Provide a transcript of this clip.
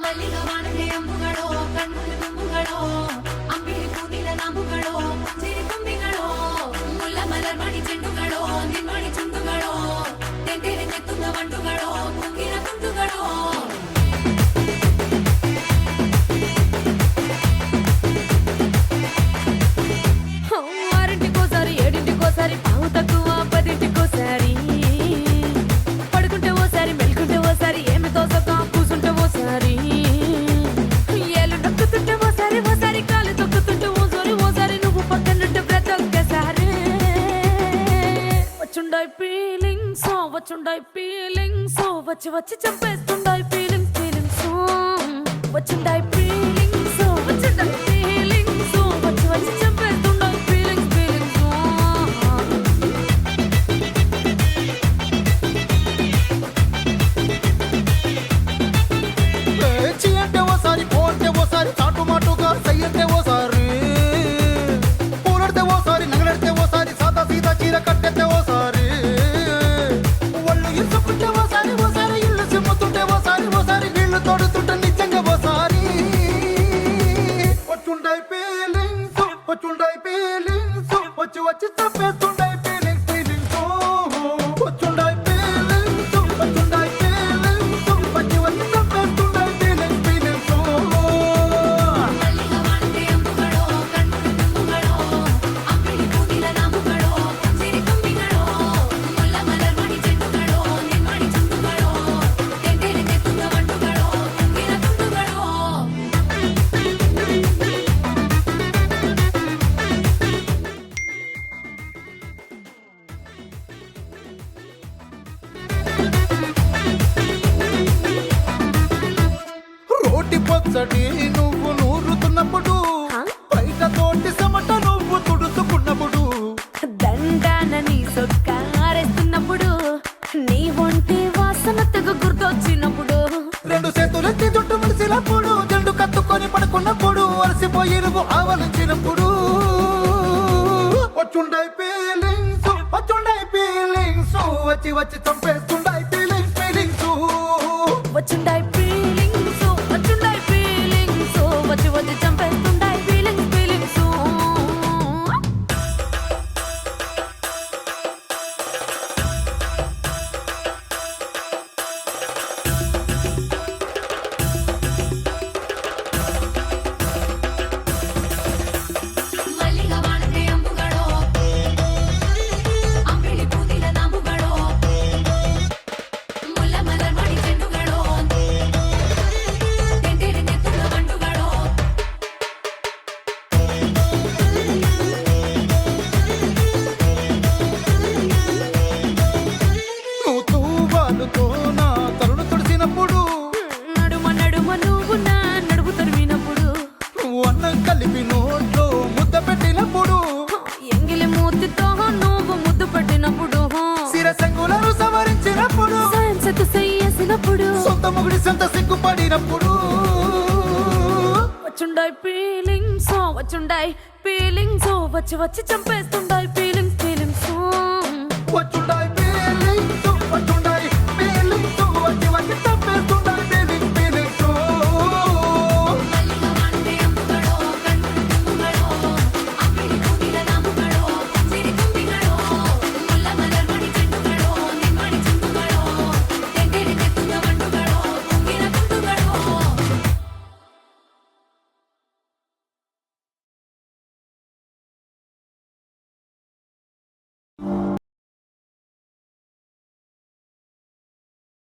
ಮಲ್ಲಿಗವಾಣಕ್ಕೆ ಅಂಬುಗಳೋ ಕಣ್ಮುಂದು ತುಂಬುಗಳೋ ಅಂಬಿಳಿ ಕೂದಿಲ ನಾಮುಗಳೋ ಪಂಜಿರಿ ತುಂಬಿಗಳೋ ಮುಲ್ಲ ಮಲರ್ ಮಣಿ ಚೆಂಡುಗಳೋ ನಿನ್ಮಣಿ ಚುಂಡುಗಳೋ ತೆಂಟೆರೆ ನೆತ್ತುಂದ ಮಂಡುಗಳೋ ಕುಂಗಿನ ತುಂಡುಗಳೋ ఆరింటికోసారి ఏడింటికోసారి పావు తక్కువ పదింటికోసారి పడుకుంటే ఓసారి మెలుకుంటే ఓసారి ఏమి తోసక కూసుంటే ఓసారి ఏళ్ళు నొక్కుతుంటే ఓసారి ఓసారి కాలు తొక్కుతుంటే ఓసారి నువ్వు పక్కనుంటే ప్రతి ఒక్కసారి వచ్చుండాయి ఫీలింగ్స్ వచ్చి వచ్చి చంపేస్తుండాయి ఫీలింగ్స్ వచ్చుండాయి ఫీలింగ్స్ వచ్చి వచ్చి చంపేస్తుండాయి ఫీలింగ్స్ చీ అంటే ఓసారి పోంటే ఓసారి చాటు మాటుగా సయ్యంటే ఓసారి పూలడితే ఓసారి నగలడితే ఓసారి సాదా సీదా చీర కట్టెతే ఓసారి ఒళ్ళు ఇసుకుంటే ఓసారి ఇల్లు సిమ్ముతుంటే ఓసారి నీళ్లు తోడుతుంటే నిజంగా ఓసారి వచ్చుండాయి ఫీలింగ్స్ వచ్చి వచ్చి చంపేస్తుండాయి ఫీలింగ్స్ వచ్చుండాయి ఫీలింగ్స్ వచ్చి వచ్చి చంపేస్తుండాయి ఫీలింగ్స్ మల్లిగవాణಕ್ಕೆ ಅಂಬುಗಳೋ ಕಣ್ಮುಂದು ತುಂಬುಗಳೋ ಅಂಬಿಳಿ ಕೂದಿಲ ನಾಮುಗಳೋ ಪಂಜಿರಿ ತುಂಬಿಗಳೋ ಮುಲ್ಲ ಮಲರ್ ಮಣಿ ಚೆಂಡುಗಳೋ ನಿನ್ಮಣಿ ಚುಂಡುಗಳೋ ತೆಂಟೆರೆ ನೆತ್ತುಂದ ಮಂಡುಗಳೋ ಕುಂಗಿನ ತುಂಡುಗಳೋ రోటి పచ్చడి నువ్వు నూరుతున్నప్పుడు బయట తోటి సమట నువ్వు తుడుచుకున్నప్పుడు దండాన నీ సొక్కారేస్తున్నప్పుడు నీ ఒంటి వాసన తెగ గుర్తొచ్చినప్పుడు రెండు చేతులెత్తి జుట్టు ముడిసినప్పుడు జండు కత్తుకొని పడుకున్నప్పుడు అలసిపోయి నువ్వు ఆవలించినప్పుడు వచ్చుండాయి ఫీలింగ్స్ వచ్చి వచ్చి చంపేస్తుండాయి ఫీలింగ్స్ వచ్చుండాయి ఫీలింగ్స్ వచ్చి వచ్చి చంపేస్తుండాయి ఫీలింగ్స్ మల్లిగవాణಕ್ಕೆ ಅಂಬುಗಳೋ ಅಂಬಿಳಿ ಕೂದಿಲ ನಾಮುಗಳೋ ಮುಲ್ಲ ಮಲರ್ ಮಣಿ ಚೆಂಡುಗಳೋ ತೆಂಟೆರೆ ನೆತ್ತುಂದ ಮಂಡುಗಳೋ నువ్వు తూవాలుతో నా తరుణ తుడిసినప్పుడు నడుమ నువ్వు నా నడుపు తరిమినప్పుడు నువ్వు అన్నం కలిపి నోట్లో ముద్ద పెట్టినప్పుడు ఎంగిలి మూతితో నువ్వు ముద్దు పట్టినప్పుడు శిరసంగులను సవరించినప్పుడు సైన్సెతు చెయ్యేసినప్పుడు సొంత ముగుడి సొంత సిగ్గుపడినప్పుడు వచ్చుండాయి ఫీలింగ్స్ వచ్చి వచ్చి చంపేస్తుండాయి